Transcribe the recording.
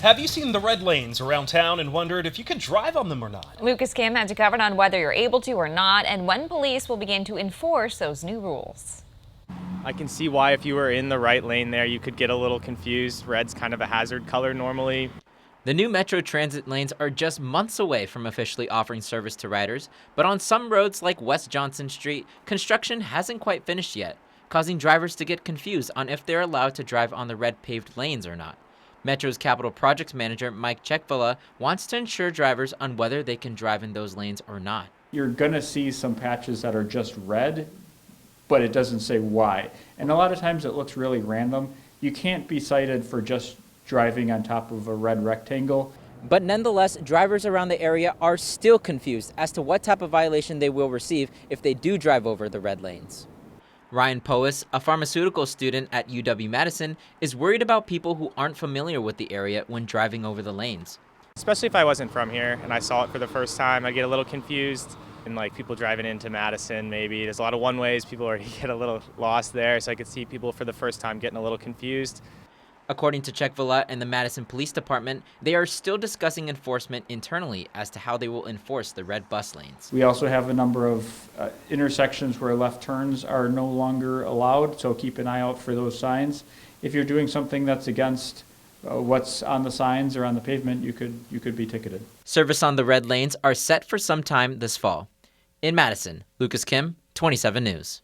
Have you seen the red lanes around town and wondered if you could drive on them or not? Lucas Kim had you covered on whether you're able to or not and when police will begin to enforce those new rules. I can see why if you were in the right lane there, you could get a little confused. Red's kind of a hazard color normally. The new Metro Transit lanes are just months away from officially offering service to riders, but on some roads like West Johnson Street, construction hasn't quite finished yet, causing drivers to get confused on if they're allowed to drive on the red paved lanes or not. Metro's Capital Projects Manager Mike Cechvala wants to ensure drivers on whether they can drive in those lanes or not. You're going to see some patches that are just red, but it doesn't say why. And a lot of times it looks really random. You can't be cited for just driving on top of a red rectangle. But nonetheless, drivers around the area are still confused as to what type of violation they will receive if they do drive over the red lanes. Ryan Pois, a pharmaceutical student at UW-Madison, is worried about people who aren't familiar with the area when driving over the lanes. Especially if I wasn't from here and I saw it for the first time, I get a little confused. And like people driving into Madison, maybe there's a lot of one-ways, people already get a little lost there, so I could see people for the first time getting a little confused. According to Cechvala and the Madison Police Department, they are still discussing enforcement internally as to how they will enforce the red bus lanes. We also have a number of intersections where left turns are no longer allowed, so keep an eye out for those signs. If you're doing something that's against what's on the signs or on the pavement, you could be ticketed. Service on the red lanes are set for some time this fall. In Madison, Lucas Kim, 27 News.